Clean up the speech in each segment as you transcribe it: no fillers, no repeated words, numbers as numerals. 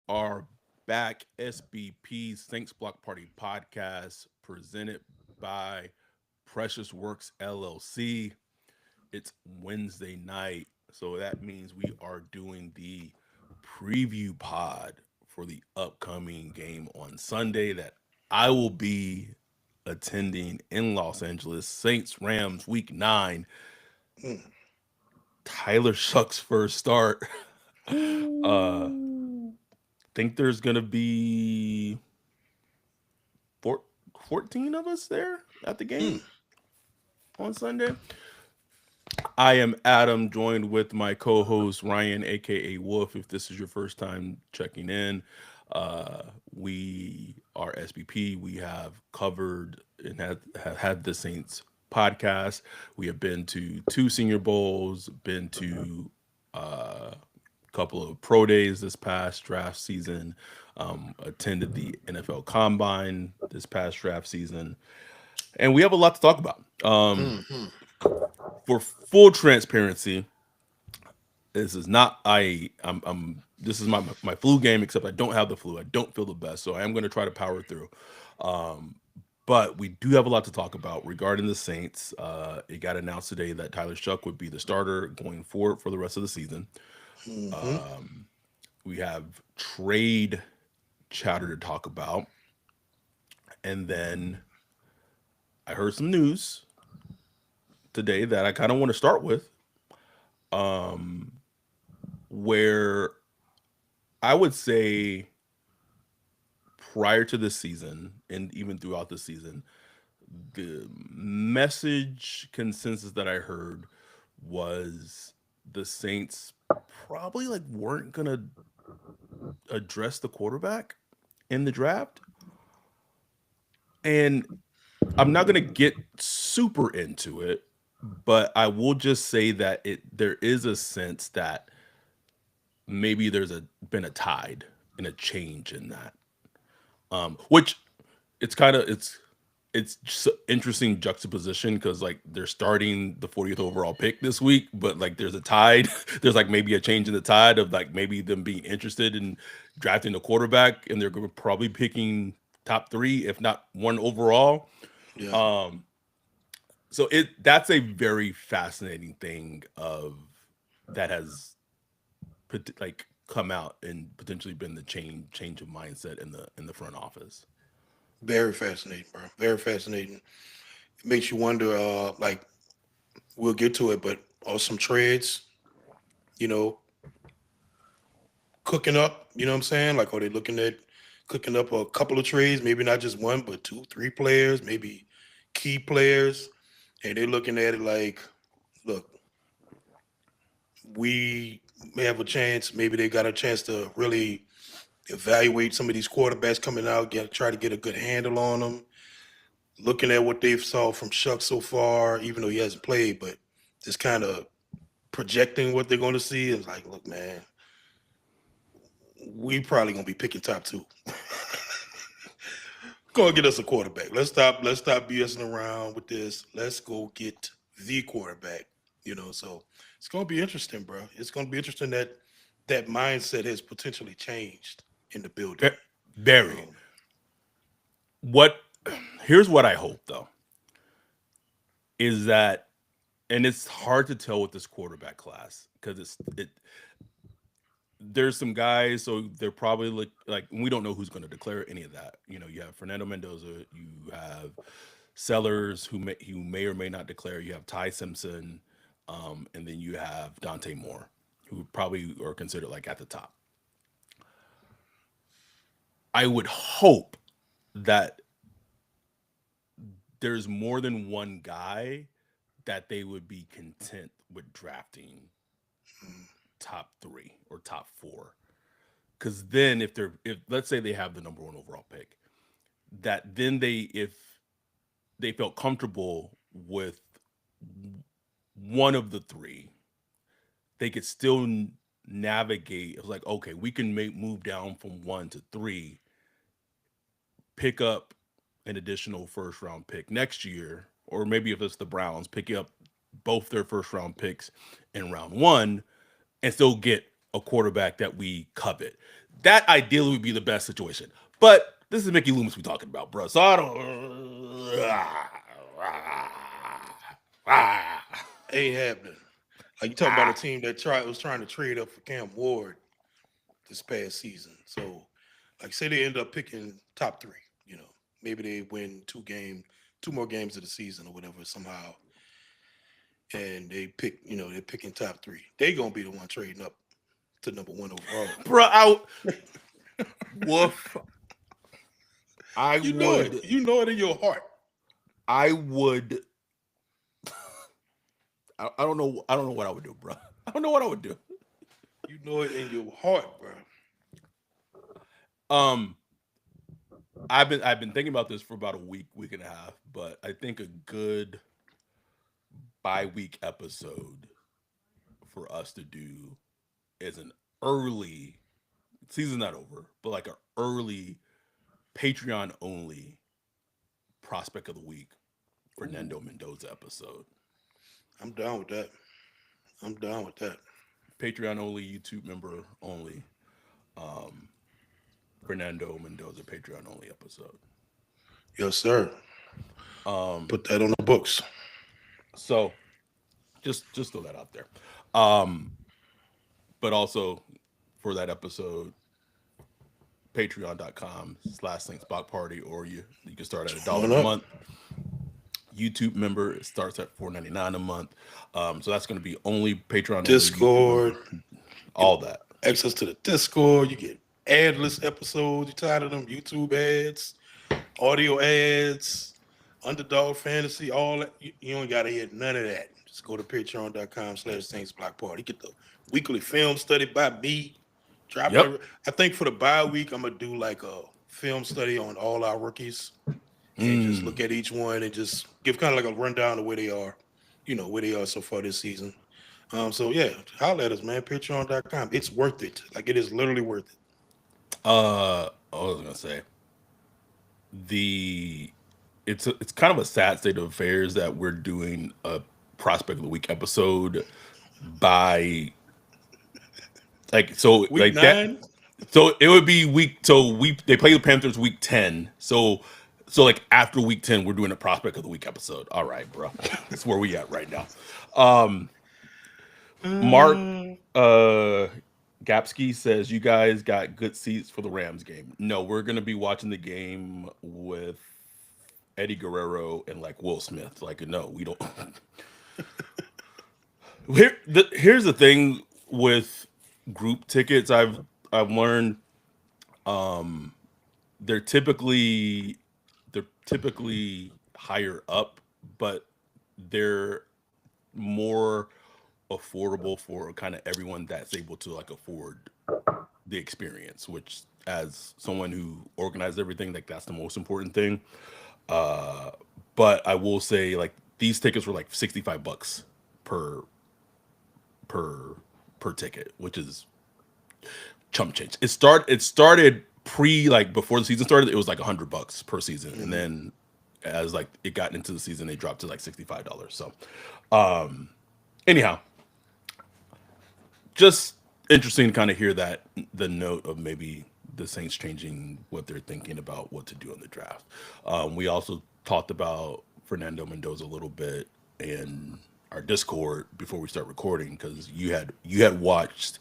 are back. SBP Saints Block Party podcast presented by Precious Works LLC. It's Wednesday night, so that means we are doing the preview pod for the upcoming game on Sunday that I will be attending in Los Angeles. Saints Rams Week 9. Mm. Tyler Shough's first start. uh Ooh. think there's gonna be four, 14 of us there at the Mm. game on Sunday. I am Adam, joined with my co-host Ryan, aka Wolf. If this is your first time checking in, we are SBP. We have covered and have had the Saints podcast. We have been to two Senior Bowls, been to a couple of pro days this past draft season, attended the NFL Combine this past draft season, and we have a lot to talk about. Mm-hmm. For full transparency, this is not I'm this is my flu game, except I don't have the flu. I don't feel the best, so I am going to try to power through. Um, but we do have a lot to talk about regarding the Saints. It got announced today that Tyler Shough would be the starter going forward for the rest of the season. Mm-hmm. Um, we have trade chatter to talk about, and then I heard some news today that I kind of want to start with, um, where I would say prior to the season and even throughout the season, the message consensus that I heard was the Saints probably like weren't gonna address the quarterback in the draft. And I'm not gonna get super into it, but I will just say that there is a sense that maybe there's a been a tide and a change in that. Which it's just an interesting juxtaposition because like they're starting the 40th overall pick this week, but like there's a tide. There's like maybe a change in the tide of like maybe them being interested in drafting a quarterback, and they're probably picking top three, if not one overall. Yeah. Um, so that's a very fascinating thing of that has like come out and potentially been the change of mindset in the front office. Very fascinating, bro. Very fascinating. It makes you wonder, like, we'll get to it, but are some trades, you know, cooking up, you know what I'm saying? Like, are they looking at cooking up a couple of trades, maybe not just one, but two, three players, maybe key players, and they're looking at it like, look, we may have a chance, maybe they got a chance to really evaluate some of these quarterbacks coming out, try to get a good handle on them. Looking at what they've saw from Shuck so far, even though he hasn't played, but just kind of projecting what they're going to see is like, look, man, we probably going to be picking top two. Go and get us a quarterback. Let's stop BSing around with this. Let's go get the quarterback. So it's going to be interesting, bro. It's going to be interesting that that mindset has potentially changed in the building. Very. Um, What Here's what I hope though is that, and it's hard to tell with this quarterback class because it there's some guys, so they're probably like we don't know who's going to declare any of that. You have Fernando Mendoza, you have Sellers who may or may not declare. You have Ty Simpson, and then you have Dante Moore, who probably are considered like at the top. I would hope that there's more than one guy that they would be content with drafting top three or top four. Because then, if let's say they have the number one overall pick, that then if they felt comfortable with one of the three, they could still navigate. It was like, okay, we can move down from one to three, pick up an additional first round pick next year, or maybe if it's the Browns, pick up both their first round picks in round one and still get a quarterback that we covet. That ideally would be the best situation. But this is Mickey Loomis we're talking about, bro. So I Ain't happening. Like you talking about a team that was trying to trade up for Cam Ward this past season. So, like, say they end up picking top three. You know, maybe they win two more games of the season or whatever somehow, and they pick. You know, they're picking top three. They gonna be the one trading up to number one overall. bro, woof. I You know it. would. You know it in your heart. I would. I don't know. I don't know what I would do, bro. I don't know what I would do. You know it in your heart, bro. Um, I've been thinking about this for about a week and a half, but I think a good bi-week episode for us to do is an early season's not over, but like an early Patreon only prospect of the week Fernando Mendoza episode. I'm down with that. I'm down with that. Patreon only, YouTube member only. Um, Fernando Mendoza Patreon only episode. Yes, sir. Um, Put that on the books. so just throw that out there. Um, but also for that episode, patreon.com/Saints Block Party, or you can start at $1 Join a up. month. YouTube member, it starts at $4.99 a month. So that's going to be only Patreon only YouTube Discord. member, all that. Access to the Discord. You get adless episodes. You tired of them YouTube ads, audio ads, underdog fantasy, all that. You don't got to hear none of that. Just go to patreon.com/Saints Block Party. Get the weekly film study by me. Drop Yep. it. I think for the bye week, I'm going to do like a film study on all our rookies and just look at each one and just give kind of like a rundown of where they are, where they are so far this season. So yeah, holler at us, man. Patreon.com. It's worth it. Like it is literally worth it. I was gonna say it's kind of a sad state of affairs that we're doing a prospect of the week episode by Week like that. 9. So it would be they play the Panthers week 10. So like after week 10, we're doing a prospect of the week episode. All right, bro. That's where we at right now. Mark Gapsky says you guys got good seats for the Rams game. No, we're gonna be watching the game with Eddie Guerrero and like Will Smith. Like, no, we don't. Here's the thing with group tickets. I've learned they're typically higher up, but they're more affordable for kind of everyone that's able to like afford the experience, which as someone who organized everything, like that's the most important thing. But I will say like these tickets were like $65 per per per ticket, which is chump change. It started before the season started, it was like $100 per season, and then as like it got into the season, they dropped to like $65. So, anyhow, just interesting to kind of hear that the note of maybe the Saints changing what they're thinking about what to do in the draft. We also talked about Fernando Mendoza a little bit in our Discord before we start recording because you had watched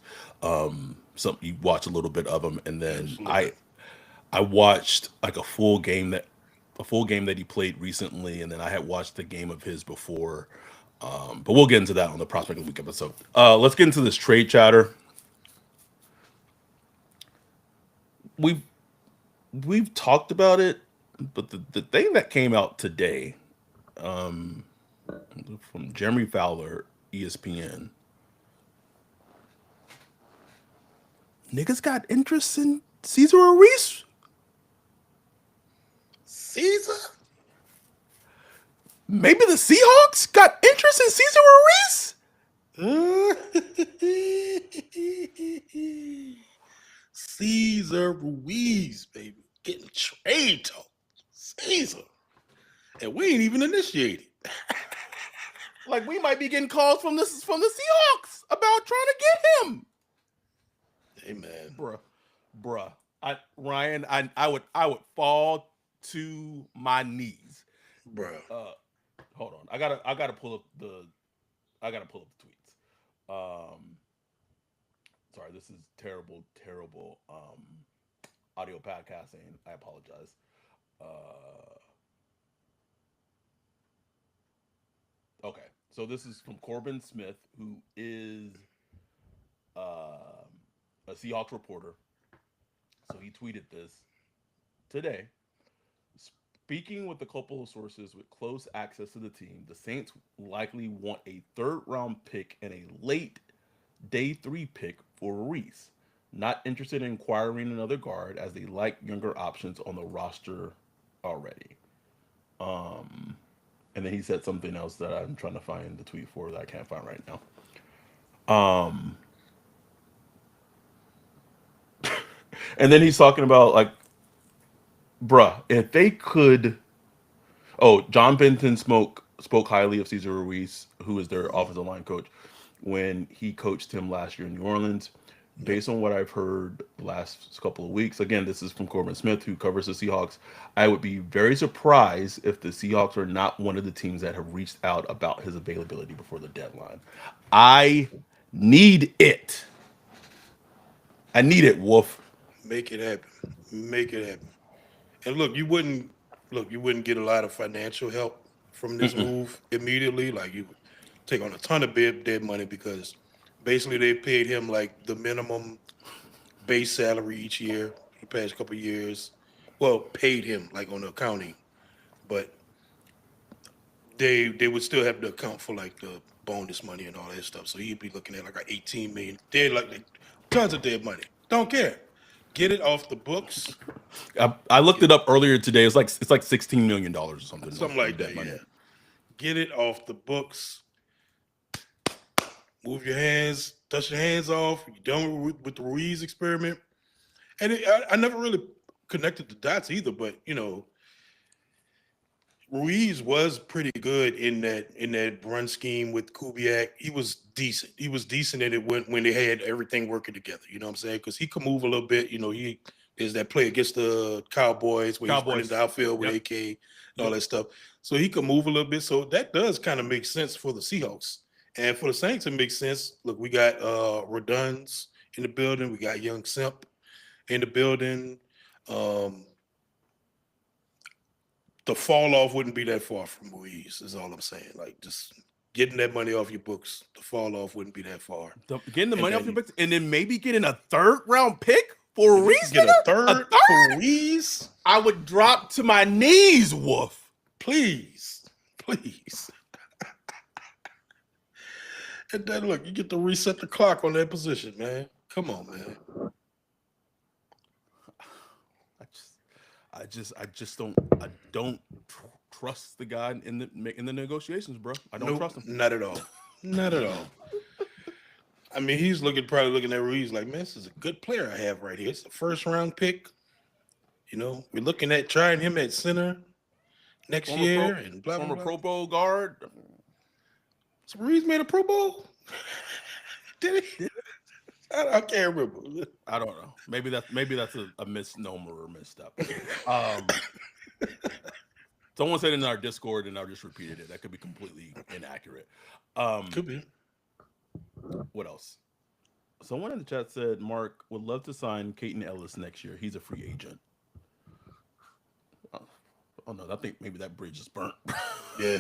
you watched a little bit of him, and then I watched like a full game that he played recently, and then I had watched the game of his before. But we'll get into that on the Prospect of the Week episode. Let's get into this trade chatter. We've talked about it, but the thing that came out today from Jeremy Fowler, ESPN, niggas got interest in Cesar Ruiz. Caesar? Maybe the Seahawks got interest in Cesar Ruiz? Cesar Ruiz, baby. Getting trade talk. Caesar. And we ain't even initiated. Like we might be getting calls from the Seahawks about trying to get him. Amen. bruh, bruh. Ryan, I would fall to my knees. Bro. Uh, hold on, I gotta pull up the tweets. Sorry, this is terrible audio podcasting. I apologize. Uh, okay, so this is from Corbin Smith, who is a Seahawks reporter. So he tweeted this today. Speaking with a couple of sources with close access to the team, the Saints likely want a third round pick and a late day three pick for Reese. Not interested in acquiring another guard as they like younger options on the roster already. Um, and then he said something else that I'm trying to find the tweet for that I can't find right now. Um, and then he's talking about like, bruh, if they could. Oh, John Benton spoke highly of Cesar Ruiz, who is their Mhm. offensive line coach, when he coached him last year in New Orleans. Yep. Based on what I've heard the last couple of weeks, again, this is from Corbin Smith, who covers the Seahawks. I would be very surprised if the Seahawks are not one of the teams that have reached out about his availability before the deadline. I need it. I need it, Wolf. Make it happen. Make it happen. And look, you wouldn't get a lot of financial help from this Mm-mm. move immediately. Like you would take on a ton of dead money because basically they paid him like the minimum base salary each year for the past couple of years. Well, paid him like on the accounting, but they would still have to account for like the bonus money and all that stuff. So he'd be looking at like 18 million. Dead like tons of dead money. Don't care. Get it off the books. I looked Get it up earlier today. It's like $16 million or something something of like debt that. money. Yeah. Get it off the books. Move your hands. Dust your hands off. You're done with the Ruiz experiment. And I never really connected the dots either. But Ruiz was pretty good in that run scheme with Kubiak. He was decent. He was decent at it when they had everything working together. You know what I'm saying? Because he could move a little bit. He there's that play against the Cowboys where he's running the Cowboys. outfield with Yep. AK and all Yep. that stuff. So he could move a little bit. So that does kind of make sense for the Seahawks. And for the Saints, it makes sense. Look, we got Reduns in the building. We got Young Simp in the building. Um, the fall off wouldn't be that far from Ruiz, is all I'm saying. Like just getting that money off your books, the fall off wouldn't be that far. Getting the And money off your then books, and then maybe getting a third round pick for a if you could Reese, get a nigga. A third for third? Ruiz, I would drop to my knees, Wolf. please, please. And then look, you get to reset the clock on that position, man. Come on, man. I just don't trust the guy in the negotiations, bro. I don't Nope, trust him. not at all. Not at all. I mean, he's probably looking at Ruiz like, man, this is a good player I have right here. It's a first round pick. We're looking at trying him at center next Former year pro, and blah blah former blah. Pro Bowl guard. So Ruiz made a Pro Bowl? Did he? Did- I can't remember. I don't know. Maybe that's a misnomer or misstep. Um, Someone said in our Discord, and I just repeated it. That could be completely inaccurate. Um, Could be. what else? Someone in the chat said Mark would love to sign Caton Ellis next year. He's a free agent. Oh, oh no, I think maybe that bridge is burnt. Yeah.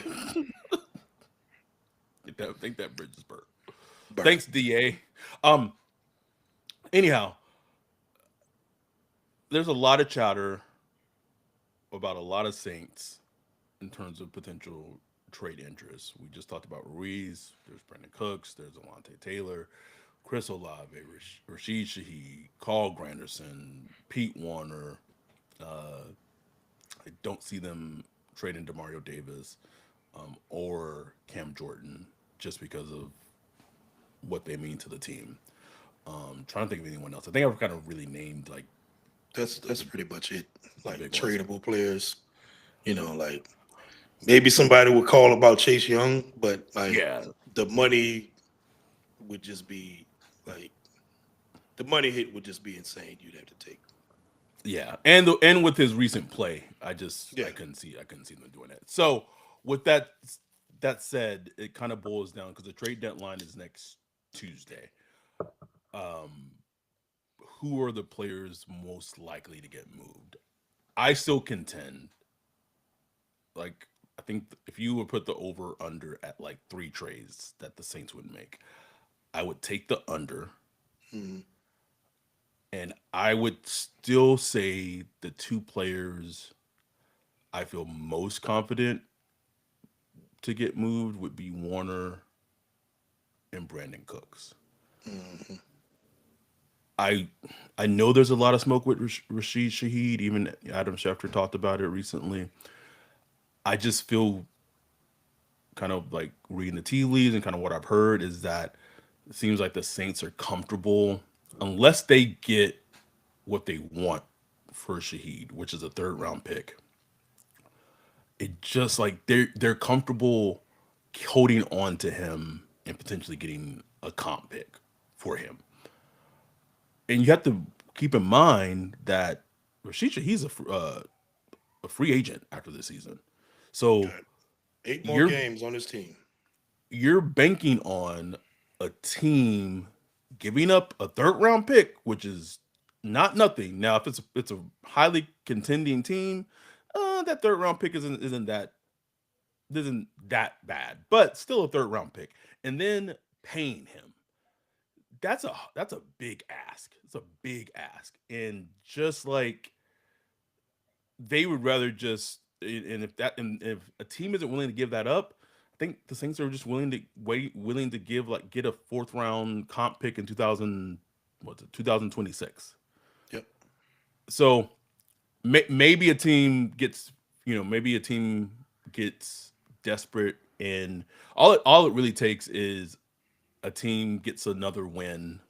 I think that bridge is burnt. Burn. Thanks, DA. Um. Anyhow, there's a lot of chatter about a lot of Saints in terms of potential trade interests. We just talked about Ruiz. There's Brandon Cooks. There's Alante Taylor, Chris Olave, Rashid Shaheed, Carl Granderson, Pete Warner. I don't see them trading Demario Davis or Cam Jordan just because of what they mean to the team. Trying to think of anyone else. I think I've kind of really named like That's pretty much it. the Like big ones. tradable players. Like maybe somebody would call about Chase Young, but like Yeah, the money would just be like the money hit would just be insane. You'd have to take. Yeah, and with his recent play, Yeah. I couldn't see them doing that. So with that said, it kind of boils down because the trade deadline is next Tuesday. Um, who are the players most likely to get moved? I still contend, like I think if you would put the over under at like 3 trades that the Saints would make, I would take the under, Mhm. and I would still say the 2 players I feel most confident to get moved would be Warner and Brandon Cooks. Mhm. I I know there's a lot of smoke with Rashid Shaheed. Even Adam Schefter talked about it recently. I just feel kind of like reading the tea leaves and kind of what I've heard is that it seems like the Saints are comfortable unless they get what they want for Shaheed, which is a third-round pick. It just like they're comfortable holding on to him and potentially getting a comp pick for him. And you have to keep in mind that Rashica, he's a free agent after this season. So Got 8 more you're games on this team. you're banking on a team giving up a third-round pick, which is not nothing. Now, if it's a highly contending team, that third-round pick isn't that bad, but still a third-round pick, and then paying him. That's a big ask. It's a big ask, and just like they would rather just and if a team isn't willing to give that up, I think the Saints are just willing to give like get a fourth round comp pick in 2026. Yep. So maybe a team gets maybe a team gets desperate, and all it really takes is a team gets another win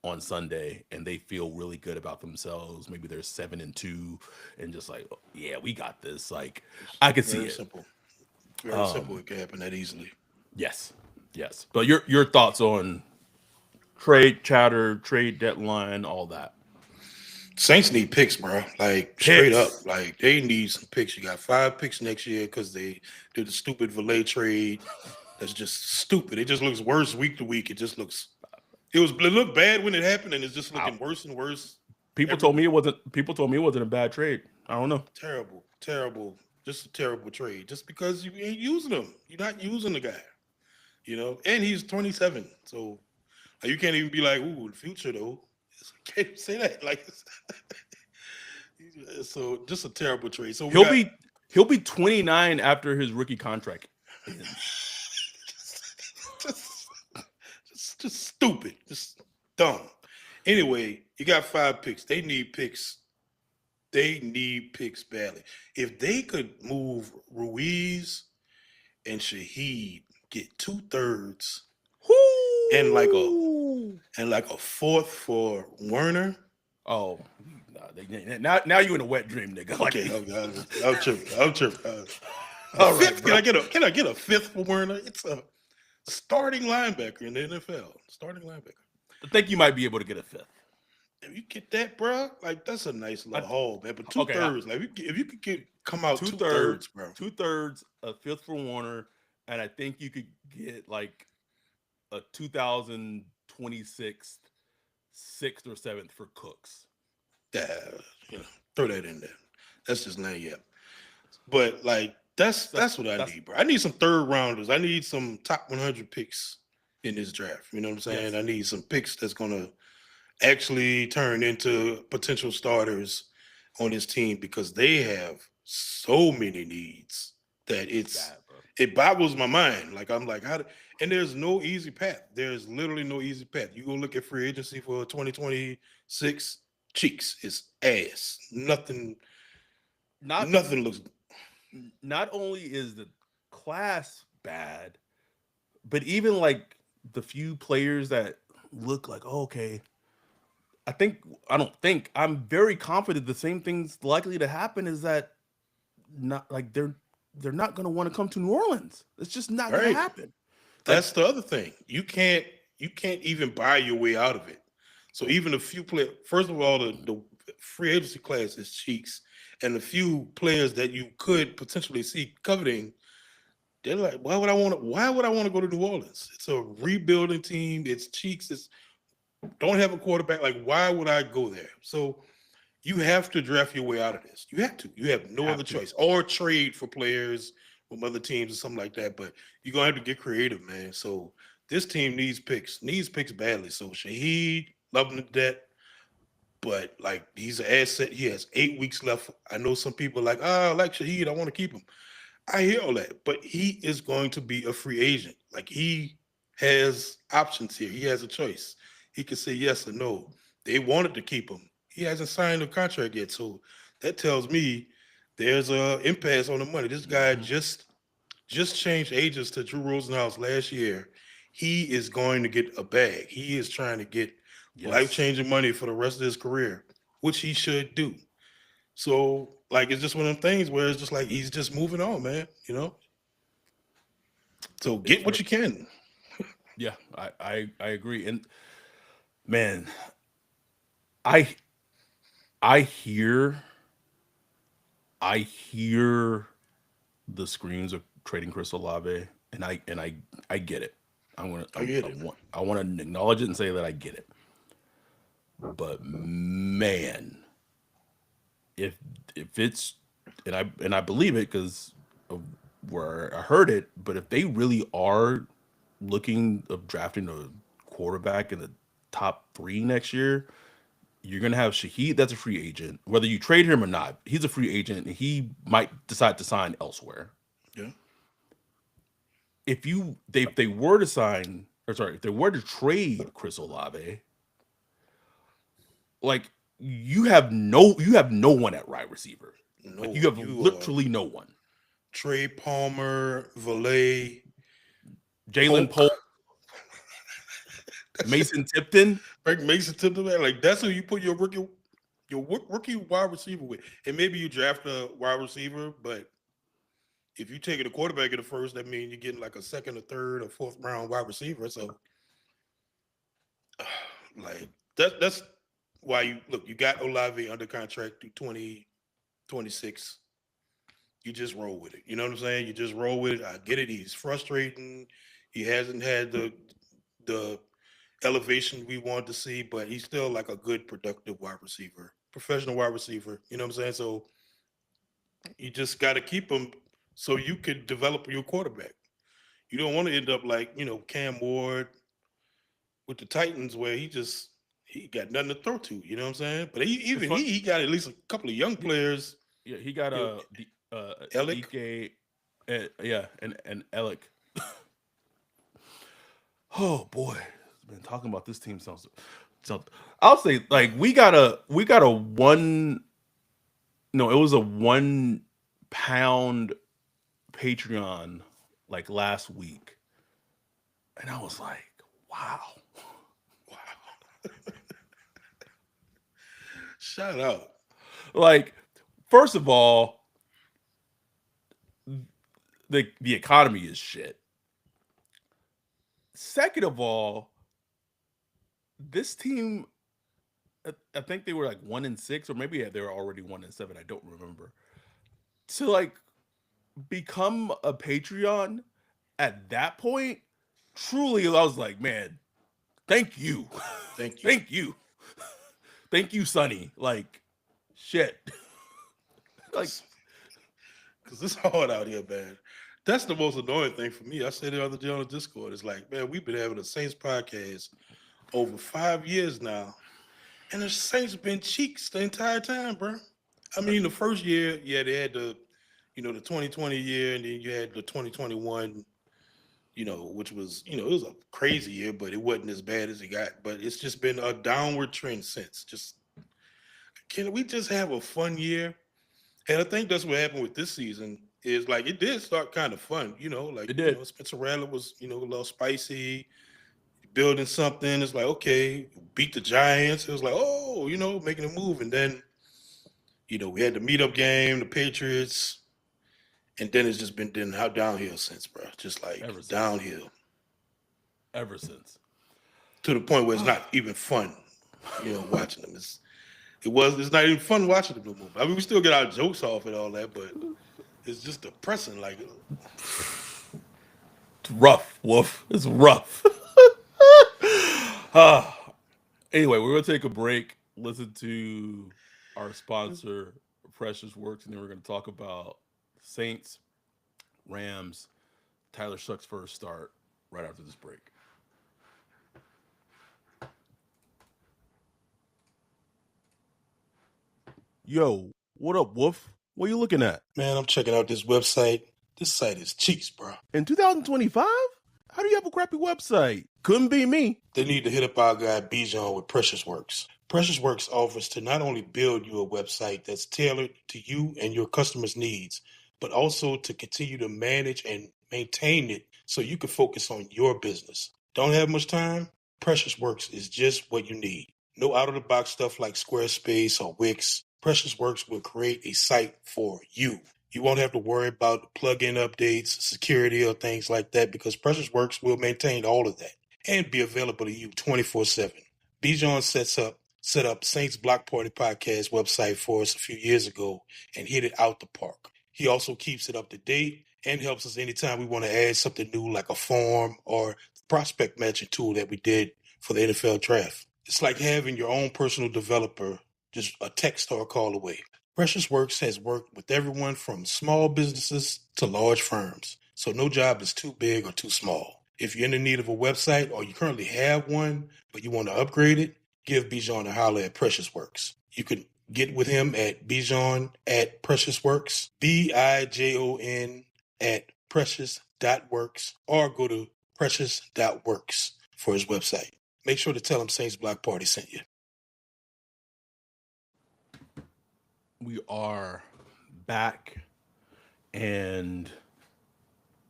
on Sunday and they feel really good about themselves. Maybe they're 7-2 and just like, "Oh, yeah, we got this." Like It's I could see very it. simple. Very simple. It can happen that easily. Yes, yes. But your thoughts on trade chatter, trade deadline, all that Saints need picks, bro. Like straight up, picks. like they need some picks. You got 5 picks next year because they did the stupid Valet trade. That's just stupid. It just looks worse week to week. It just looks. It looked bad when it happened, and it's just I, looking worse and worse. people Every told me it wasn't. People told me it wasn't a bad trade. I don't know. terrible, terrible, just a terrible trade. Just because you ain't using him, you're not using the guy. And he's 27, so you can't even be like, "Ooh, the future though." Can't say that. Like, so just a terrible trade. So we He'll got be he'll be 29 after his rookie contract ends. just, just stupid, just dumb. Anyway, you got 5 picks. They need picks. They need picks badly. If they could move Ruiz and Shaheed, get 2/3 and like a Whoo! fourth for Werner. Oh, nah, now you in a wet dream, nigga. Like, Okay, I'm tripping. I'm tripping. A all right, fifth? bro. Can I get a fifth for Werner? It's a starting linebacker in the NFL. Starting linebacker. I think you might be able to get a fifth. If you get that, bro, like that's a nice little I, haul, man. But two okay, thirds, like if you could come out two 2/3, thirds, bro. 2/3, a fifth for Warner, and I think you could get like a 2026 sixth or seventh for Cooks. Yeah, you know, throw that in there. That's just not yet. But like that's what I That's need, bro. I need some third rounders. I need some top 100 picks in this draft. You know what I'm saying? yes. I need some picks that's gonna actually turn into potential starters on this team because they have so many needs that It's bad, bro. it boggles my mind. Like I'm like, and there's no easy path. There's literally no easy path. You go look at free agency for 2026, cheeks, it's ass. Not Nothing looks not only is the class bad, but even like the few players that look like, oh, okay, I'm very confident the same thing's likely to happen is that not like they're not going to want to come to New Orleans. It's just not going to right. happen. Like That's the other thing. You can't even buy your way out of it. So even a few players, first of all, the free agency class is cheeks, and the few players that you could potentially see coveting, they're like, why would I want to? Why would I want to go to New Orleans? It's a rebuilding team. It's cheeks. It's don't have a quarterback. Like, why would I go there? So you have to draft your way out of this. You have to. You have no other Have to. choice, or trade for players from other teams or something like that. But you're gonna have to get creative, man. So this team needs picks badly. So Shaheed, love him to death, but like he's an asset. He has 8 weeks left. I know some people are like, I like Shaheed. I want to keep him. I hear all that, but he is going to be a free agent. Like he has options here. He has a choice. He can say yes or no. They wanted to keep him. He hasn't signed a contract yet, so that tells me there's a impasse on the money. This guy Mhm. just changed agents to Drew Rosenhaus last year. He is going to get a bag. He is trying to get life Yes. changing money for the rest of his career, which he should do. So, like, it's just one of them things where it's just like he's just moving on, man. So It's get what very you can. yeah, I agree. And man, I I hear I hear the screams of trading Chris Olave, and I get it. I get it. I want to acknowledge it and say that I get it. But man, if it's and I believe it because of where I heard it. But if they really are looking of drafting a quarterback in the top three next year, you're gonna have Shaheed. That's a free agent. Whether you trade him or not, he's a free agent, and he might decide to sign elsewhere. Yeah. If they were to sign, or sorry, if they were to trade Chris Olave, like you have no one at wide receiver. No Like you one. have You literally no one. Trey Palmer, Valet, Jalen Polk. Polk, Mason Tipton. Frank Mason to the man. Like that's who you put your rookie wide receiver with. And maybe you draft a wide receiver, but if you take a quarterback in the first, that means you're getting like a second or third or fourth round wide receiver. So like that's why you look, you got Olave under contract through 2026. You just roll with it. You know what I'm saying? You just roll with it. I get it. He's frustrating. He hasn't had the elevation we want to see, but he's still like a good, productive wide receiver, professional wide receiver. You know what I'm saying? So you just got to keep him so you could develop your quarterback. You don't want to end up like Cam Ward with the Titans, where he got nothing to throw to. You know what I'm saying? But he It's even fun. he got at least a couple of young He, players. yeah, he got You know, Alec. DK, yeah, and Alec. Oh boy, been talking about this team sounds. I'll say like we got a one. No, it was a 1 pound Patreon like last week, and I was like, wow. Wow! Shout out. Like, first of all, the economy is shit. Second of all, this team, I think they were like 1-6, or maybe they were already 1-7. I don't remember. To like become a Patreon at that point, truly, I was like, man, thank you, Thank you. thank you, thank you, Sonny. Like, shit, like, Because it's hard out here, man. That's the most annoying thing for me. I said the other day on the Discord, it's like, man, we've been having a Saints podcast over 5 years now, and the Saints been cheeks the entire time, bro. I mean, the first year, yeah, they had the 2020 year, and then you had the 2021, which was, it was a crazy year, but it wasn't as bad as it got. But it's just been a downward trend since. Just can we just have a fun year? And I think that's what happened with this season is like it did start kind of fun, like, it did. Spencer Rattler was, a little spicy, building something. It's like, okay, beat the Giants. It was like, oh, making a move. And then, we had the meetup game, the Patriots, and then it's just been downhill since, bro. Just like Ever since, downhill ever since. to the point where it's not even fun. watching them. It's not even fun watching them no more. I mean, we still get our jokes off and all that, but it's just depressing. Like, It's rough, Wolf. It's rough. Ah, anyway, we're gonna take a break, listen to our sponsor, Precious Works, and then we're gonna talk about Saints, Rams, Tyler Shuck's first start right after this break. Yo, what up, Wolf? What are you looking at? man, I'm checking out this website. This site is cheats, bro. In 2025? How do you have a crappy website? Couldn't be me. They need to hit up our guy Bijan with Precious Works. Precious Works offers to not only build you a website that's tailored to you and your customers' needs, but also to continue to manage and maintain it so you can focus on your business. Don't have much time? Precious Works is just what you need. No out of the box stuff like Squarespace or Wix. Precious Works will create a site for you. You won't have to worry about plugin updates, security, or things like that because Precious Works will maintain all of that and be available to you 24/7. Bijan set up Saints Block Party Podcast website for us a few years ago and hit it out the park. He also keeps it up to date and helps us anytime we want to add something new like a form or prospect matching tool that we did for the NFL draft. It's like having your own personal developer just a text or a call away. Precious Works has worked with everyone from small businesses to large firms, so no job is too big or too small. If you're in the need of a website or you currently have one, but you want to upgrade it, give Bijan a holler at Precious Works. You can get with him at Bijan at Precious Works, Bijon at precious.works, or go to precious.works for his website. Make sure to tell him Saints Block Party sent you. We are back, and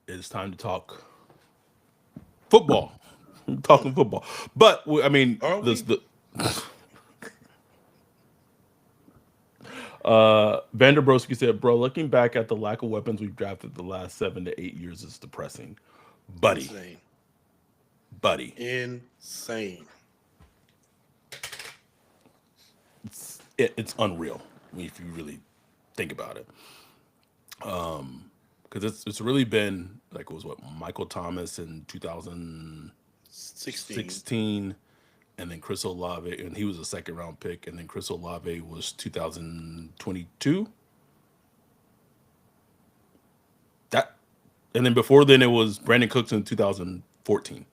it's time to talk football. I'm talking football, but I mean, Are this we? the Vanderbroski said, "Bro, looking back at the lack of weapons we've drafted the last 7 to 8 years is depressing, buddy, Insane. buddy. Insane. It's unreal if you really think about it, because it's really been like it was what Michael Thomas in 16. 2016, and then Chris Olave, and he was a second round pick, and then Chris Olave was 2022. That, and then before then it was Brandon Cooks in 2014.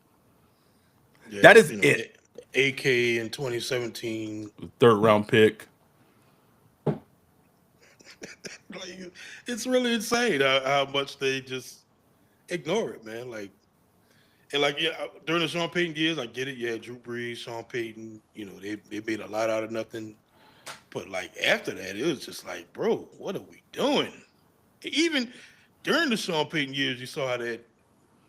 Yeah, That is it. AK in 2017. Third round pick. Like, it's really insane how much they just ignore it, man. Like, and like, yeah, during the Sean Payton years, I get it. Yeah, Drew Brees, Sean Payton, they made a lot out of nothing. But like after that, it was just like, bro, what are we doing? Even during the Sean Payton years, you saw how that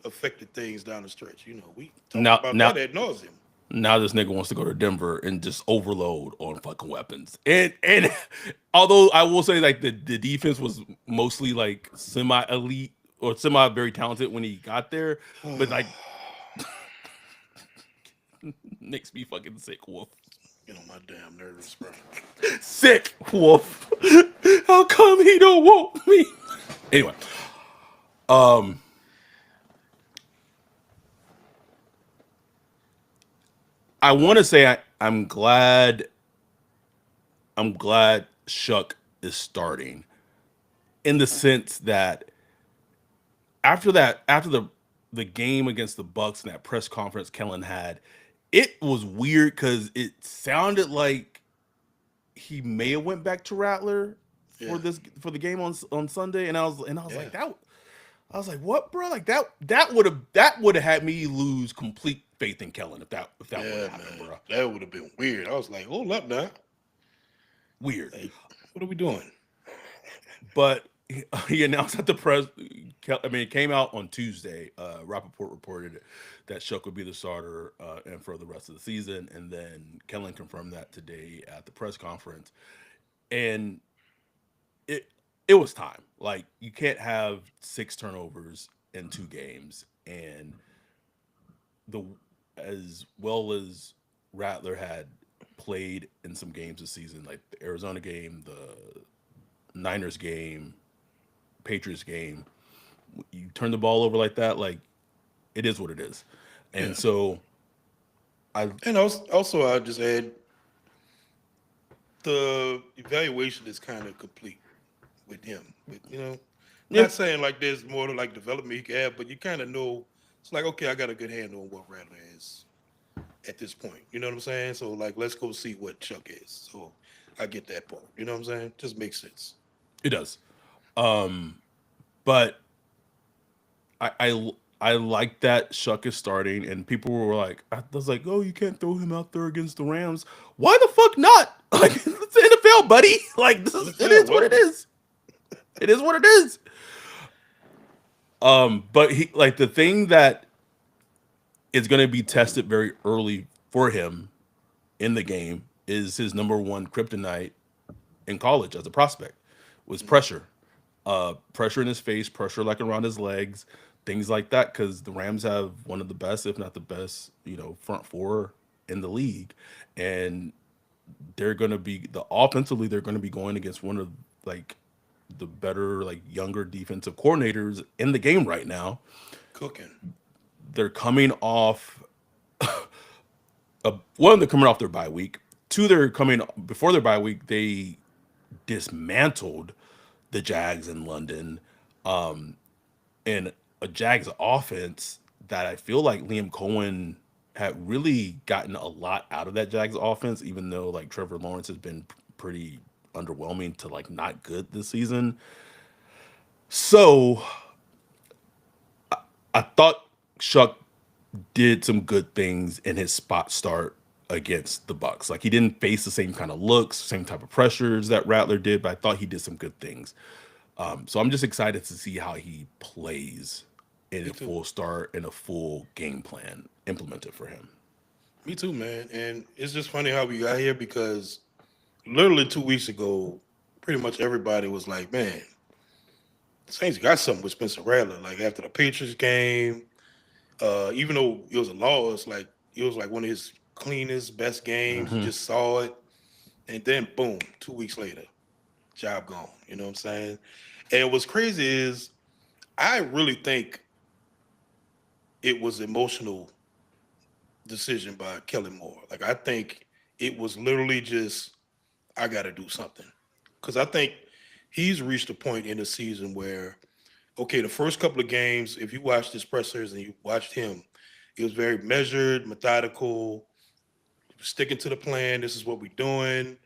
affected things down the stretch. We talked Now, about now, that ad nauseum. now this nigga wants to go to Denver and just overload on fucking weapons. And although I will say like the defense was mostly like semi elite or semi very talented when he got there, but like makes me fucking sick, Wolf. Get on my damn nerves, bro. Sick, Wolf. How come he don't want me? Anyway, um, I want to say I'm glad Shuck is starting in the sense that after the game against the Bucks and that press conference Kellen had, it was weird because it sounded like he may have went back to Rattler Yeah, for the game on Sunday, and I was yeah, like that. I was like, what, bro? Like that would have had me lose complete faith in Kellen if that would yeah, have happened, man. bro. That would have been weird. I was like, hold up now. Weird. Like, what are we doing? But he announced at the press. I mean, it came out on Tuesday. Rappaport reported that Shuck would be the starter and for the rest of the season, and then Kellen confirmed that today at the press conference. And it was time. Like you can't have 6 turnovers in 2 games, and the as well as Rattler had played in some games this season, like the Arizona game, the Niners game, Patriots game. You turn the ball over like that, like it is what it is. Yeah. And so I And also I'll just add the evaluation is kind of complete with him. With yeah, not saying like there's more to like development he can have, but you kind of know it's like okay, I got a good handle on what Rattler is at this point. You know what I'm saying? So like, let's go see what Chuck is. So I get that part. You know what I'm saying? Just makes sense. it does. But I like that Shuck is starting, and people were like, I was like, oh, you can't throw him out there against the Rams. Why the fuck not? Like it's the NFL, buddy. Like this is, it NFL, is what it welcome. is. It is what it is. But he like the thing that is going to be tested very early for him in the game is his number one kryptonite in college as a prospect was Mhm. pressure. Pressure in his face, pressure like around his legs, things like that. Because the Rams have one of the best, if not the best, front four in the league, and they're going to be the offensively. They're going to be going against one of like the better like younger defensive coordinators in the game right now. Cooking. They're coming off one. They're coming off their bye week. Two, they're coming before their bye week. They dismantled the Jags in London, and a Jags offense that I feel like Liam Cohen had really gotten a lot out of that Jags offense, even though like Trevor Lawrence has been pretty underwhelming to like not good this season. So I thought Shuck did some good things in his spot start against the Bucks. Like he didn't face the same kind of looks, same type of pressures that Rattler did, but I thought he did some good things. So I'm just excited to see how he plays in Me a too. full start and a full game plan implemented for him. Me too, man. And it's just funny how we got here because literally 2 weeks ago, pretty much everybody was like, "Man, the Saints got something with Spencer Rattler." Like after the Patriots game, even though it was a loss, like it was like one of his cleanest, best games. You Hmm. just saw it, and then boom, 2 weeks later, job gone. You know what I'm saying? And what's crazy is I really think it was emotional decision by Kelly Moore. Like I think it was literally just I got to do something because I think he's reached a point in the season where okay, the first couple of games, if you watched his pressers and you watched him, it was very measured, methodical, sticking to the plan. This is what we're doing.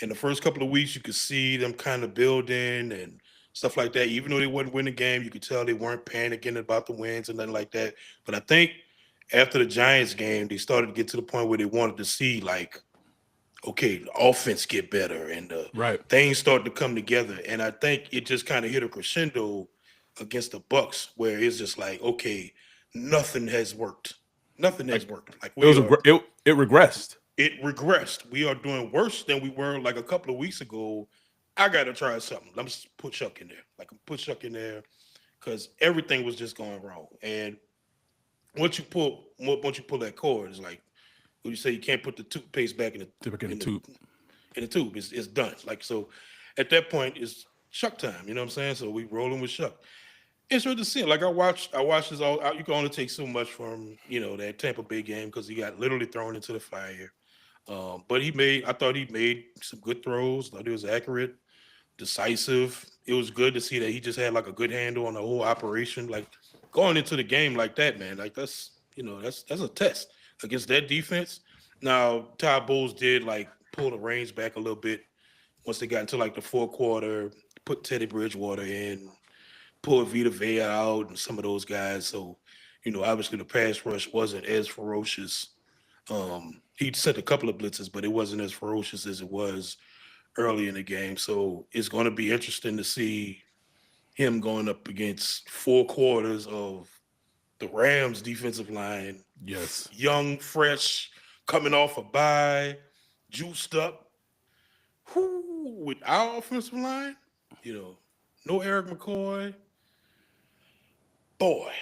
In the first couple of weeks, you could see them kind of building and stuff like that. Even though they wouldn't win the game, you could tell they weren't panicking about the wins and nothing like that. But I think after the Giants game, they started to get to the point where they wanted to see like, okay, the offense get better and the Right. things start to come together. And I think it just kind of hit a crescendo against the Bucks, where it's just like, okay, nothing has worked. Nothing has Like worked. Like it we was are it regressed. it regressed. We are doing worse than we were like a couple of weeks ago. I got to try something. Let me put Chuck in there. Like put Chuck in there because everything was just going wrong. And once you pull that cord, it's like when you say you can't put the toothpaste back To begin in the to in the tube. It's done. Like so, at that point, it's Chuck time. You know what I'm saying? So we rolling with Chuck. It's good to see. Like I watched this all. You can only take so much from that Tampa Bay game because he got literally thrown into the fire. But I thought he made some good throws. Thought he was accurate, decisive. It was good to see that he just had like a good handle on the whole operation. Like going into the game like that, man. Like that's a test against that defense. Now Todd Bowles did like pull the reins back a little bit once they got into like the fourth quarter. Put Teddy Bridgewater in, pull Vita Vea out, and some of those guys. So obviously the pass rush wasn't as ferocious. He sent a couple of blitzes, but it wasn't as ferocious as it was early in the game. So it's going to be interesting to see him going up against 4 quarters of the Rams defensive line, yes. young, fresh, coming off a bye, juiced up. Who with our offensive line, you know, no Eric McCoy. Boy,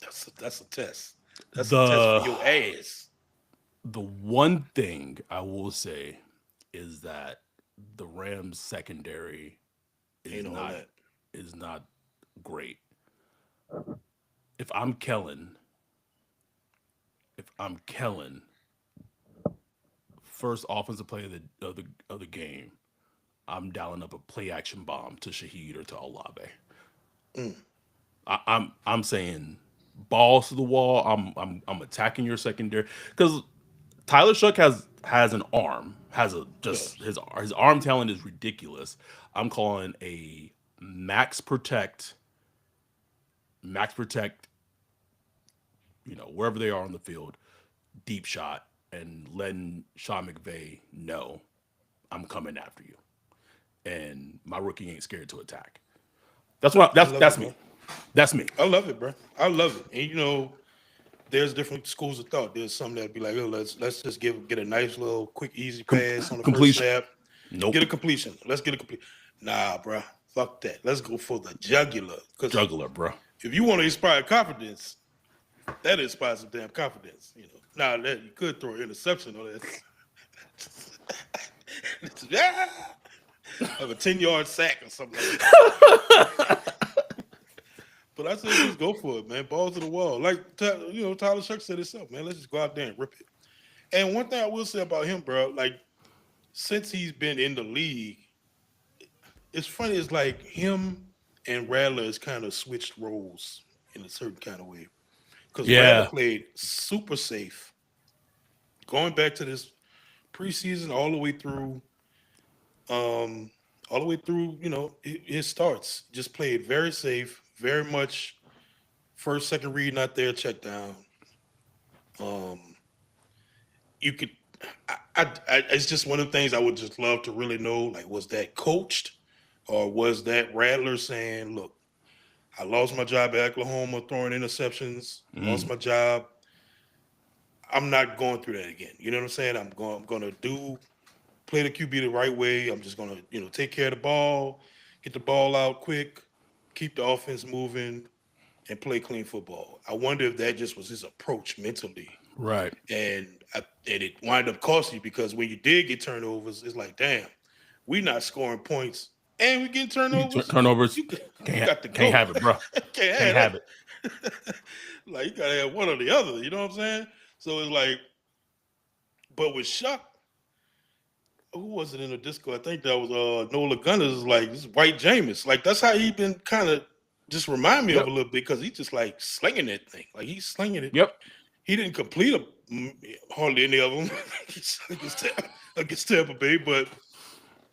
that's a test. That's a test for The your ass. The one thing I will say is that the Rams secondary is Ain't all not that. is not great. If I'm Kellen, if I'm Kellen, first offensive play of the game, I'm dialing up a play action bomb to Shaheed or to Olave. Mm. I'm saying balls to the wall. I'm attacking your secondary because Tyler Shough has an arm, has a just Yes. his arm talent is ridiculous. I'm calling a max protect, max protect, wherever they are on the field, deep shot, and letting Sean McVay know I'm coming after you, and my rookie ain't scared to attack. That's what I that's love it, that's bro. me. That's me. I love it, bro. I love it. And there's different schools of thought. There's some that'd be like, oh, let's just get a nice little quick easy Com- pass on the first completion. snap, get a Nope. completion. Let's get a complete. Nah, bro, fuck that. Let's go for the jugular. Because Juggler, bro. if you want to inspire confidence, that inspires some damn confidence. Now that you could throw an interception on it. Yeah, have a 10-yard sack or something like that. But I say just go for it, man. Balls to the wall. Like Tyler Shough said himself, man. Let's just go out there and rip it. And one thing I will say about him, bro, like since he's been in the league, it's funny. It's like him and Rattler has kind of switched roles in a certain kind of way. Because Rattler Yeah. played super safe, going back to this preseason um, all the way through, his starts. Just played very safe, very much first, second read not there, check down. Um, you could, it's just one of the things I would just love to really know. Like, was that coached, or was that Rattler saying, "Look, I lost my job at Oklahoma throwing interceptions, lost Mm, my job. I'm not going through that again." You know what I'm saying? I'm going to do play the QB the right way. I'm just going to take care of the ball, get the ball out quick, keep the offense moving, and play clean football. I wonder if that just was his approach mentally, right. and it wind up costing you because when you did get turnovers, it's like, damn, we not scoring points and we getting turnovers. Turnovers. You you got to Can't go. have it, bro. Can't Can't have have it. that. Like you gotta have one or the other. You know what I'm saying? So it's like, but with Shuck, who was it in the disco? I think that was Nola Gunners. Like this is White Jameis. Like that's how he been kind of just remind me of Yep. a little bit because he just like slinging that thing. Like he's slinging it. Yep. He didn't complete hardly any of them against Tampa Bay, but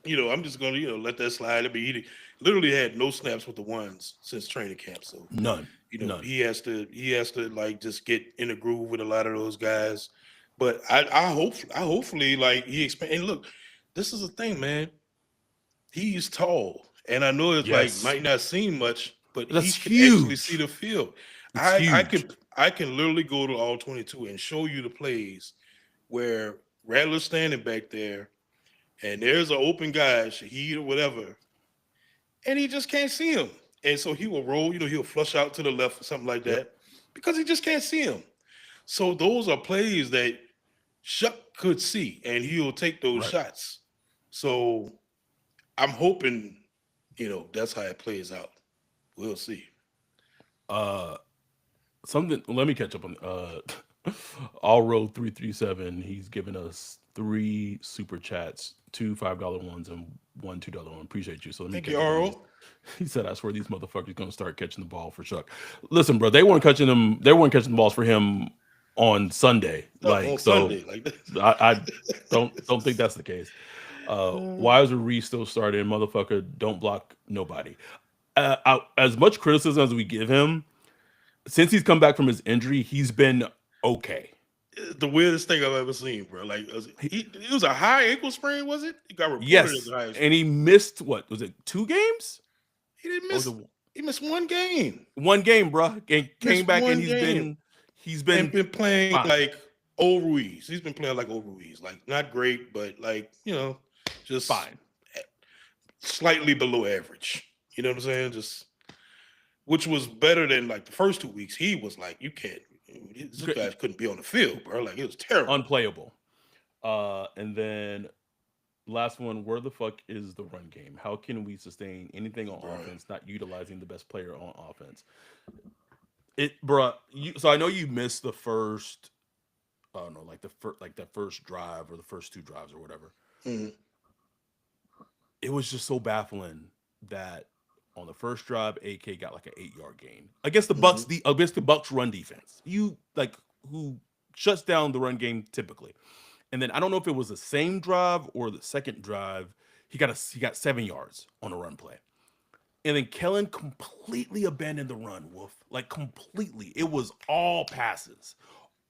I'm just gonna let that slide. I mean, he literally had no snaps with the ones since training camp. So None. None. he has to like just get in a groove with a lot of those guys. But I hopefully like he expand. And look, this is the thing, man. He's tall, and I know it's like Yes. might not seem much, but he That's can actually see huge. the field. It's I huge. can I can literally go to all 22 and show you the plays where Rattler's standing back there, and there's an open guy, Shaheed or whatever, and he just can't see him. And so he will roll, he'll flush out to the left or something like Yep. that because he just can't see him. So those are plays that Shuck could see, and he'll take those Right. shots. So I'm hoping, that's how it plays out. We'll see. Uh, something. Let me catch up on. All road 337. He's given us three super chats, two $5 ones and one $2 one. Appreciate you. So let me Thank you, catch up on these. RO. He said, "I swear these motherfuckers gonna start catching the ball for Chuck." Listen, bro, they weren't catching them. They weren't catching the balls for him on Sunday. On Like so, Sunday, like that. I don't think that's the case. Why is Reese still starting? Motherfucker, don't block nobody. As much criticism as we give him, since he's come back from his injury, he's been okay. The weirdest thing I've ever seen, bro. Like it was a high ankle sprain, was it? It got reported as Yes, a high and sprain. he missed what was it? 2 games He didn't or was miss. it He missed one game. one game, bro? And came Missed back and one he's game been he's and been been playing fine. like old Ruiz. He's been playing like old Ruiz. Like not great, but like just Fine. slightly below average. You know what I'm saying? Just which was better than like the first 2 weeks. He was like, you can't. This Good- guy couldn't be on the field, bro. Like it was terrible. unplayable. And then last one, where the fuck is the run game? How can we sustain anything on Bro. offense, not utilizing the best player on offense? It, bruh. So I know you missed the first, I don't know, like the first drive or the first two drives or whatever. Mm, It was just so baffling that on the first drive, AK got like an 8 yard gain against the Bucks. hmm Against the Bucks run defense, who shuts down the run game typically. And then I don't know if it was the same drive or the second drive. He got 7 yards on a run play. And then Kellen completely abandoned the run, Wolf. Like completely. It was all passes.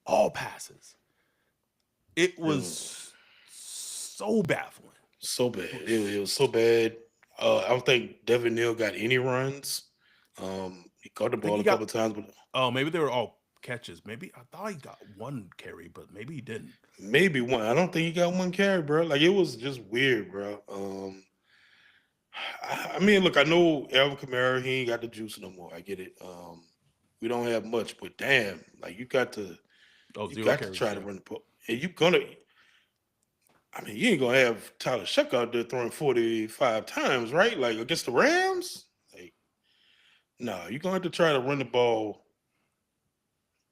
All passes. It It was was so baffling. so bad. It It was, was so bad. I don't think Devin Neal got any runs. He caught the I think ball he a couple got, of times, but oh, maybe they were all catches. Maybe I thought he got one carry, but maybe he didn't. maybe one. I don't think he got one carry, bro. Like it was just weird, bro. I mean, look, I know Alvin Kamara, he ain't got the juice no more. I get it. We don't have much, but damn, like Oh, you zero got to carries, try to yeah. run the ball, and you gonna. I mean, you ain't gonna have Tyler Shough out there throwing 45 times, right? Like against the Rams. Like, no, you're gonna have to try to run the ball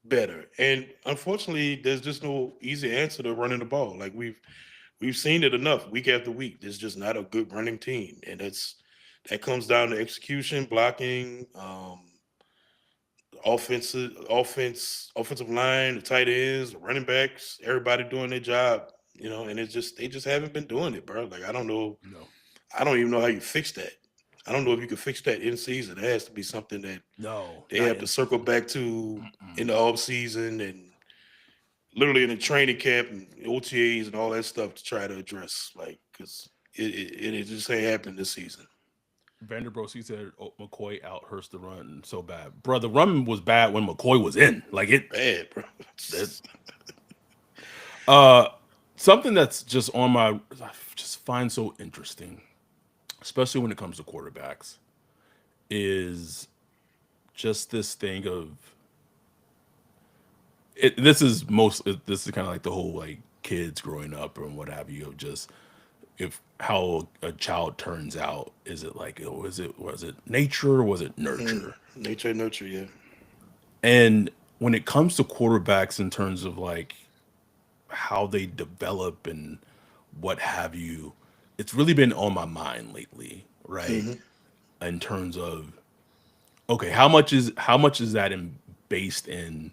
better. And unfortunately, there's just no easy answer to running the ball. Like we've seen it enough week after week. There's just not a good running team, and that comes down to execution, blocking, offensive line, the tight ends, the running backs, everybody doing their job. And it's just they just haven't been doing it, bro. Like I don't know, No. I don't even know how you fix that. I don't know if you could fix that in season. It has to be something that No, they not have to in circle season. back to in Mm-mm. the off season and literally in the training camp and OTAs and all that stuff to try to address, like, because it just ain't happening this season. Vanderbilt, he said, oh, McCoy outhurst the run so bad. Bro, the run was bad when McCoy was in. Like it, Bad, bro. that, uh, something that's just on my, I just find so interesting, especially when it comes to quarterbacks, is just this thing of it. This is kind of like the whole like kids growing up and what have you of just if how a child turns out. Is it like was it nature or was it nurture? Nature and nurture, yeah. And when it comes to quarterbacks in terms of like how they develop and what have you, it's really been on my mind lately, right? hmm In terms of okay, how much is that based in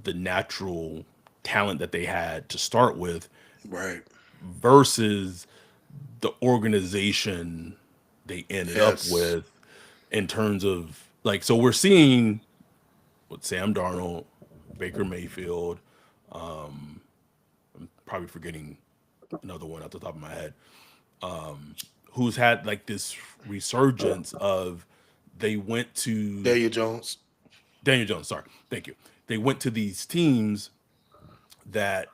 the natural talent that they had to start with Right. versus the organization they ended up Yes. with in terms of like so we're seeing with Sam Darnold, Baker Mayfield, probably forgetting another one off the top of my head, who's had like this resurgence of they went to Daniel Jones. Daniel Jones, sorry, thank you. They went to these teams that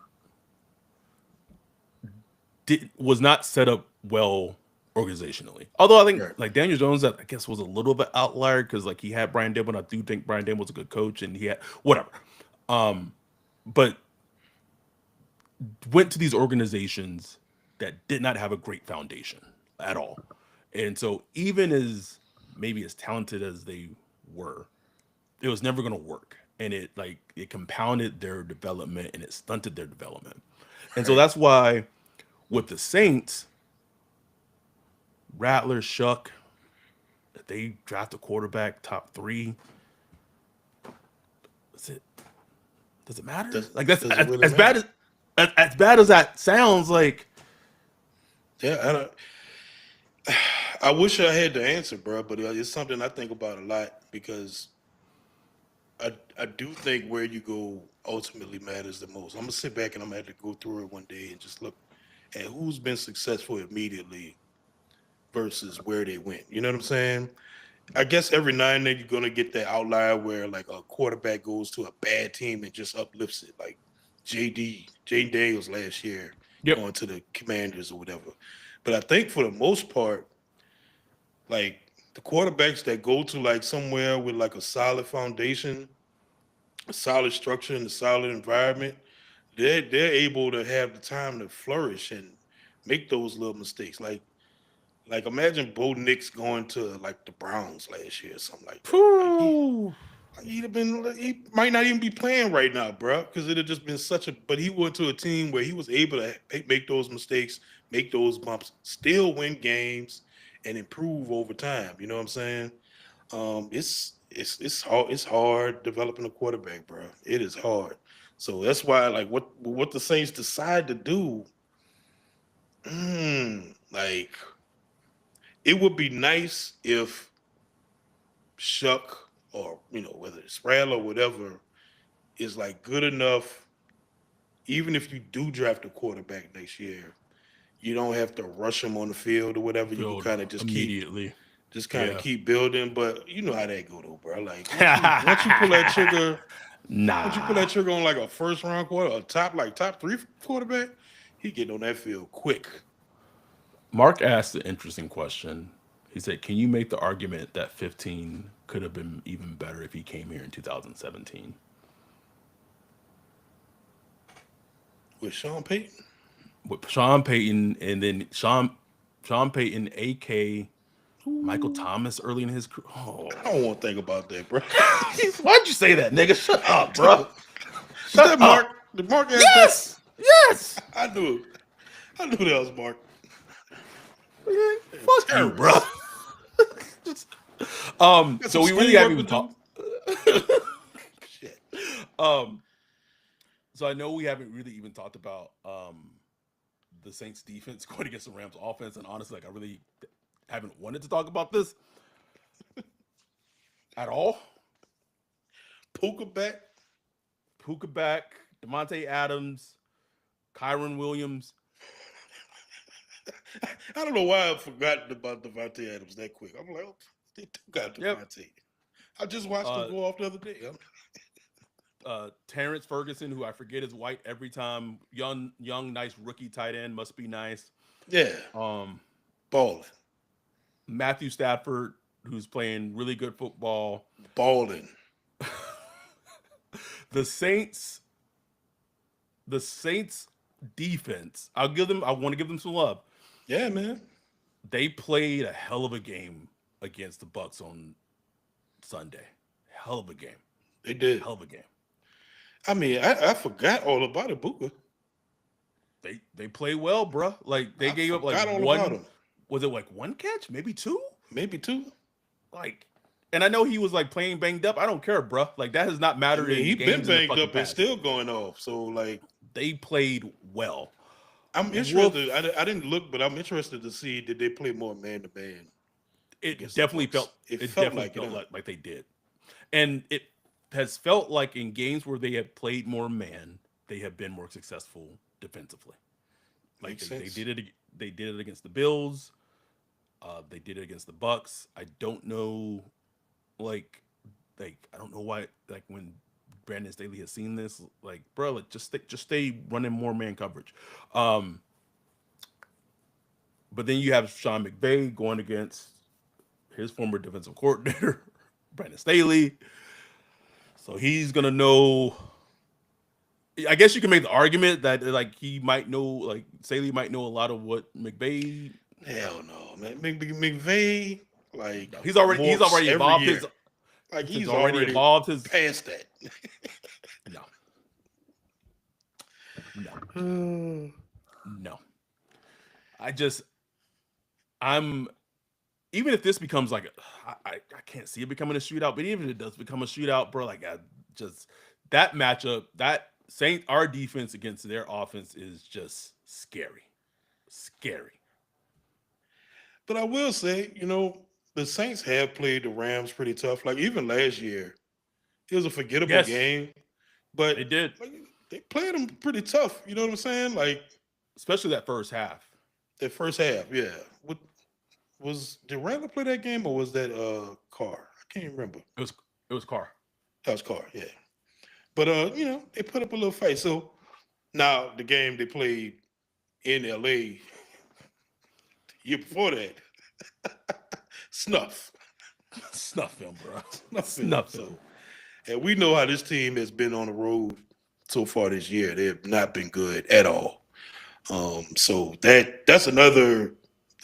was not set up well organizationally. Although I think Right. like Daniel Jones, I guess was a little bit outlier because like he had Brian Dable, and I do think Brian Dable was a good coach, and he had whatever. But went to these organizations that did not have a great foundation at all. And so even as maybe as talented as they were, it was never going to work. And it compounded their development and it stunted their development. And so Right. that's why with the Saints, Rattler, Shuck, if they draft a quarterback top three, does it does it matter? Does Like that's does it really as bad matter? as bad as that sounds. Like Yeah, I wish I had the answer, bro, but it's something I think about a lot because I do think where you go ultimately matters the most. I'm gonna sit back and I'm gonna have to go through it one day and just look at who's been successful immediately versus where they went. You know what I'm saying? I guess every now and then you're gonna get that outlier where like a quarterback goes to a bad team and just uplifts it, like Jay Daniels last year yep, going to the Commanders or whatever. But I think for the most part, like the quarterbacks that go to like somewhere with like a solid foundation, a solid structure and a solid environment, they're able to have the time to flourish and make those little mistakes. Like imagine Bo Nix going to like the Browns last year or something like that. Phew. He'd have been he might not even be playing right now, bro, because it'd have just been such a. But he went to a team where he was able to make those mistakes, make those bumps, still win games, and improve over time. You know what I'm saying? It's hard developing a quarterback, bro. It is hard. So that's why, like, what the Saints decide to do, like, it would be nice if Shuck or whether it's Sproul or whatever is like good enough. Even if you do draft a quarterback next year, you don't have to rush him on the field or whatever. You can Filled kind of just keep immediately. just kind of Yeah. keep building. But you know how that go though, bro. Like once you pull that trigger, once you pull Nah. that trigger on like a first round quarter, a top three quarterback, he getting on that field quick. Mark asked an interesting question. He said, "Can you make the argument that 15 could have been even better if he came here in 2017?" With Sean Payton, With Sean Payton and then Sean Payton, AK Michael ooh, Thomas early in his career. Oh, I don't want to think about that, bro. why'd you say that, nigga? Shut up, bro. Is Shut that Mark? up. Did Mark ask that? Yes, yes. I knew it. I knew that was Mark. Fuck you, bro. Terrorists. Got some So we really haven't schoolwork to even do. talked. Shit. Um, so I know we haven't really even talked about the Saints defense going against the Rams offense, and honestly, like I really haven't wanted to talk about this at all. Puka back. Puka back, Devontae Adams, Kyron Williams. I don't know why I've forgotten about Devontae Adams that quick. I'm like, oh, they do got Yep. Devontae. I just watched him Uh, go off the other day. Terrence Ferguson, who I forget is white every time. Young, nice rookie tight end, must be nice. Yeah, Um, balling, Matthew Stafford, who's playing really good football. balling. The Saints, the Saints defense. I want to give them some love. Yeah, man. They played a hell of a game against the Bucks on Sunday. Hell of a game. They did. Hell of a game. I mean, I forgot all about it, Puka. They play well, bruh. Like they I gave up like forgot all about one. him. Was it like one catch? Maybe two. Maybe two. Like, and I know he was like playing banged up. I don't care, bruh. Like that has not I mattered mean, in he been games in the banged fucking up and past. still going off. So, like, They played well. I'm interested. Woof. I didn't look, but I'm interested to see did they play more man to man It against the definitely Bucks. felt. It It felt definitely like it. felt Huh? like they did, and it has felt like in games where they have played more man, they have been more successful defensively. Like Makes they sense. did it. They did it against the Bills. They did it against the Bucks. I don't know, like, I don't know why. Like when Brandon Staley has seen this, like, bro, like just stay running more man coverage. Um, but then you have Sean McVay going against his former defensive coordinator, Brandon Staley. So he's gonna know. I guess you can make the argument that like he might know, like Staley might know a lot of what McVay. Hell no, man. McVay, like, No, he's morphs already every evolved year. his. Like, He's he's already already evolved his. past that. No, no, no. I just I'm even if this becomes like I can't see it becoming a shootout, but even if it does become a shootout, bro, like I just that matchup, that Saint our defense against their offense is just scary, scary. But I will say, the Saints have played the Rams pretty tough. Like, even last year, it was a forgettable Yes, game, but they did, like, they played them pretty tough. You know what I'm saying? Like, especially that first half. that first half, yeah. Did Randall play that game or was that Carr? I can't remember. It was Carr. That was Carr, yeah. But they put up a little fight. So now the game they played in LA the year before that, snuff. Snuff film, bro. Snuff film. Snuff film. So And we know how this team has been on the road so far this year. They have not been good at all. So that's another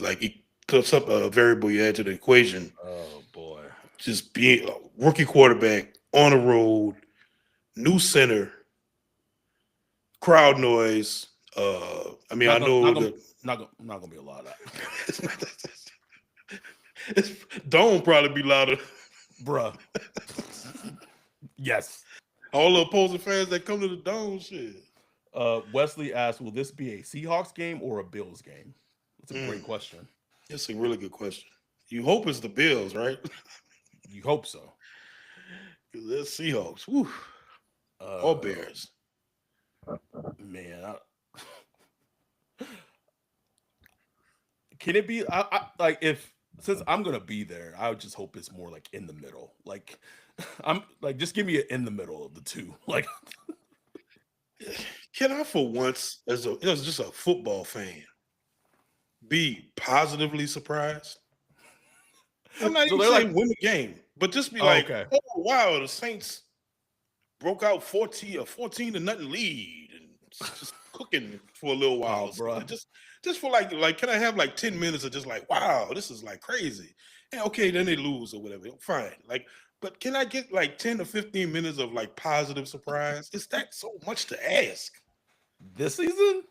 like it puts up a variable you add to the equation. Oh boy. Just being a rookie quarterback on the road, new center, crowd noise. I mean, I Not gonna know not gonna that not gonna be a lot of that. it's, Dome probably be louder. Bruh. Yes. All the opposing fans that come to the Dome, shit. Wesley asked, will this be a Seahawks game or a Bills game? That's a great Mm, question. that's a really good question. You hope it's the Bills, right? You hope so. 'Cause that's Seahawks. Whew. Or Uh Bears. man, can it be like if since I'm gonna be there, I would just hope it's more like in the middle. Like I'm like just give me it in the middle of the two. Like Can I, for once, as just a football fan, be positively surprised? I'm not so even they're like, saying win the game, but just be oh, like, okay. oh wow, the Saints broke out 14 to nothing lead and just cooking for a little while Oh, or something. bruh. Just for like can I have like 10 minutes of just like, wow, this is like crazy. And okay, then they lose or whatever. Fine. Like, but can I get like 10 to 15 minutes of like positive surprise? Is that so much to ask? This season?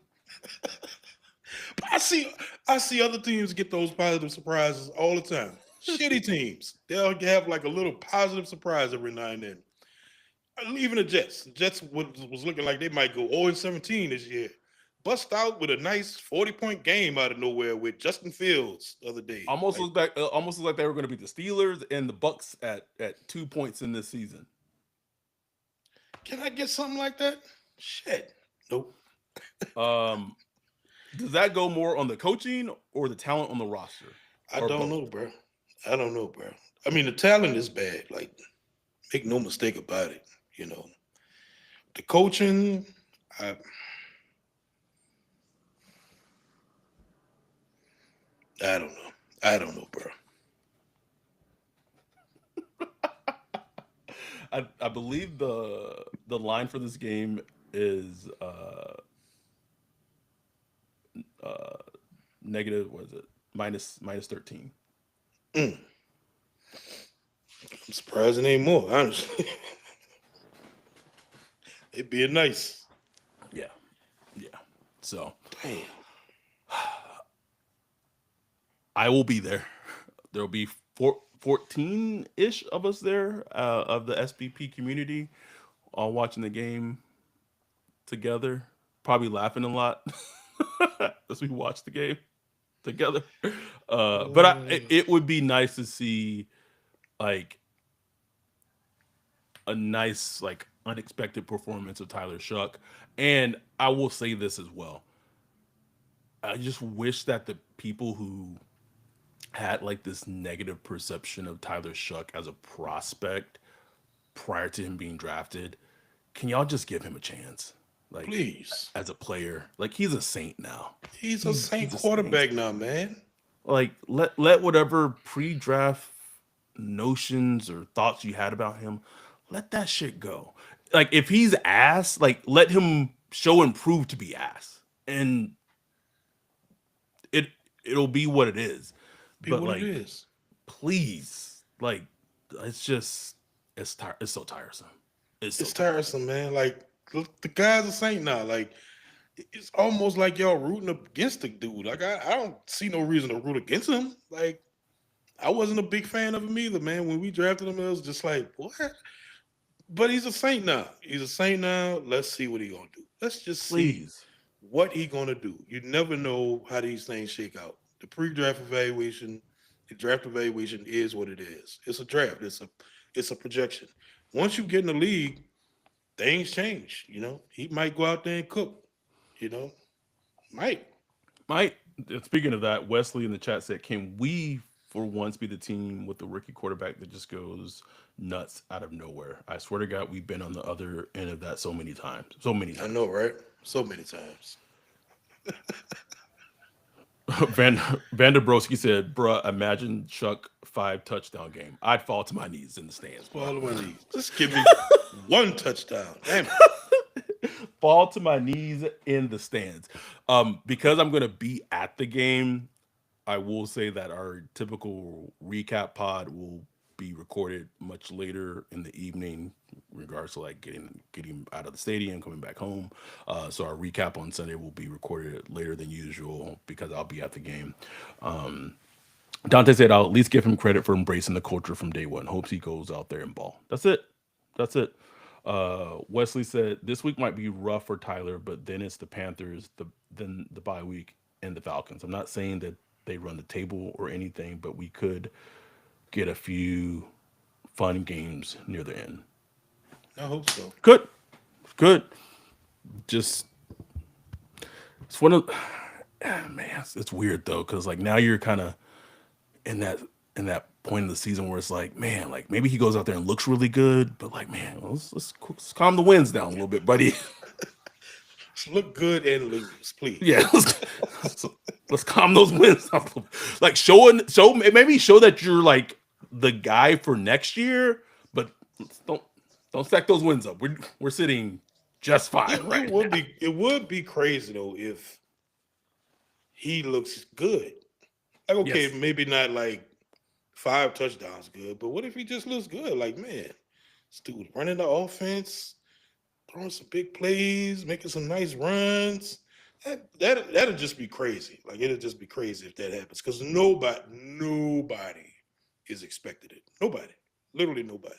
But I see other teams get those positive surprises all the time. Shitty teams. They'll have like a little positive surprise every now and then. Even the Jets. The Jets was looking like they might go 0-17 this year. Bust out with a nice 40-point game out of nowhere with Justin Fields the other day. Like, Almost looked like they were going to be the Steelers and the Bucks at 2 points in this season. can I get something like that? Shit. Nope. Um, does that go more on the coaching or the talent on the roster, I or don't both? know, bro. I don't know, bro. I mean, the talent is bad. Like, make no mistake about it. You know, the coaching, I, I don't know. I don't know, bro. I believe the line for this game is uh negative. What is it? Minus 13. Mm, I'm surprised it ain't more, honestly. It being nice. Yeah, yeah. So Damn. I will be there. There will be 14 ish of us there of the SBP community, all watching the game together. Probably laughing a lot as we watch the game together. But it would be nice to see like a nice like unexpected performance of Tyler Shough. And I will say this as well. I just wish that the people who had like this negative perception of Tyler Shough as a prospect prior to him being drafted, can y'all just give him a chance? Like Please. as a player, like he's a saint now. He's a He's Saint a saint. quarterback now, man. Like let whatever pre-draft notions or thoughts you had about him, let that shit go. Like if he's ass, like let him show and prove to be ass, and it it'll be what it is. Be But what it like, is. please, like it's just it's so tiresome. It's so It's tiresome. tiresome, man. Like, look, the guy's a Saint now. Like, it's almost like y'all rooting against the dude. Like, I don't see no reason to root against him. Like, I wasn't a big fan of him either, man. When we drafted him, it was just like, what? But he's a Saint now. He's a Saint now. Let's see what he gonna do. Let's just see Please, what he gonna do. You never know how these things shake out. The pre-draft evaluation, the draft evaluation is what it is. It's a draft. It's a projection. Once you get in the league, things change. He might go out there and cook. You know, might. Mike. Speaking of that, Wesley in the chat said, "Can we for once be the team with the rookie quarterback that just goes nuts out of nowhere?" I swear to God, we've been on the other end of that so many times, so many I times. know, right? So many times. Van Vanderbroski said, "Bruh, imagine Chuck 5 touchdown game. I'd fall to my knees in the stands, bro. Fall to my knees. Just give me one touchdown. Damn it. Fall to my knees in the stands." Because I'm gonna be at the game, I will say that our typical recap pod will be recorded much later in the evening, in regards to like getting out of the stadium, coming back home. So our recap on Sunday will be recorded later than usual because I'll be at the game. Dante said, "I'll at least give him credit for embracing the culture from day one. Hopes he goes out there and ball." That's it. That's it. Wesley said, "This week might be rough for Tyler, but then it's the Panthers, then the bye week, and the Falcons. I'm not saying that they run the table or anything, but we could get a few fun games near the end. I hope so. Good, good. Just it's one of man, it's weird though, because like now you're kind of in that point of the season where it's like, man, like maybe he goes out there and looks really good, but like, man, let's calm the winds down a little bit, buddy. Look good and lose, please. Yeah, let's calm those winds down. Like show maybe show that you're like the guy for next year, but don't stack those wins up. We're sitting just fine right It would now. be crazy though if he looks good. Like okay, Yes, maybe not like 5 touchdowns good, but what if he just looks good? Like man, this dude running the offense, throwing some big plays, making some nice runs. That'll just be crazy. Like it'll just be crazy if that happens because nobody is expected it. Nobody, literally nobody.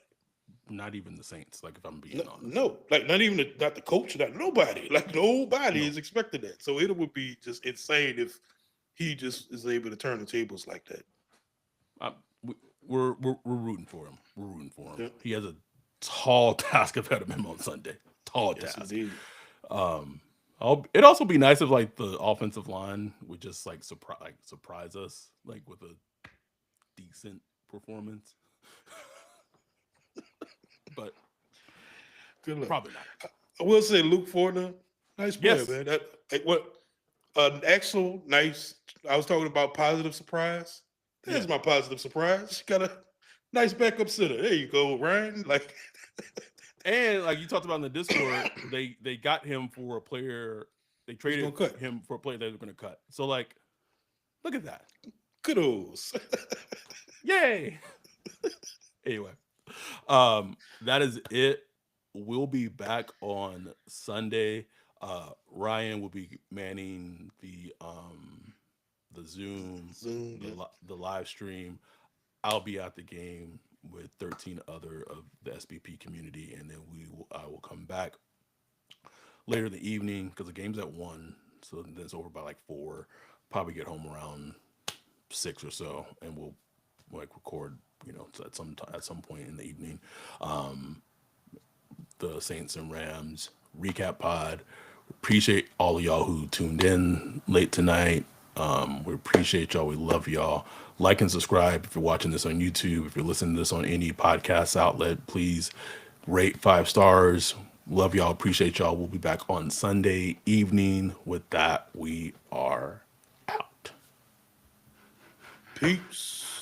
not even the Saints. Like if I'm being No, honest, no, like not the coach, not nobody. Like nobody no. is expecting that. So it would be just insane if he just is able to turn the tables like that. Um, we, we're rooting for him. We're rooting for him. Yeah. He has a tall task ahead of him on Sunday. Tall Yes, task. indeed. It'd also be nice if like the offensive line would just like surprise us like with a decent performance, but Good luck. probably not. I will say Luke Fortner, nice player, Yes, man. What an actual nice. I was talking about positive surprise. yeah, There's my positive surprise. Got a nice backup center. There you go, Ryan. Like and like you talked about in the Discord, they got him for a player. They he's gonna traded cut. him for a player they were going to cut. So like, look at that! Kudos. Yay! Anyway, that is it. We'll be back on Sunday. Ryan will be manning the Zoom, Zoom. Yeah. the live stream. I'll be at the game with 13 other of the SBP community, and then I will come back later in the evening because the game's at 1, so then it's over by like 4. Probably get home around 6 or so, and we'll like record, at some point in the evening, the Saints and Rams recap pod. Appreciate all of y'all who tuned in late tonight. We appreciate y'all. We love y'all. Like and subscribe if you're watching this on YouTube. If you're listening to this on any podcast outlet, please rate 5 stars. Love y'all. Appreciate y'all. We'll be back on Sunday evening. With that, we are out. Peace.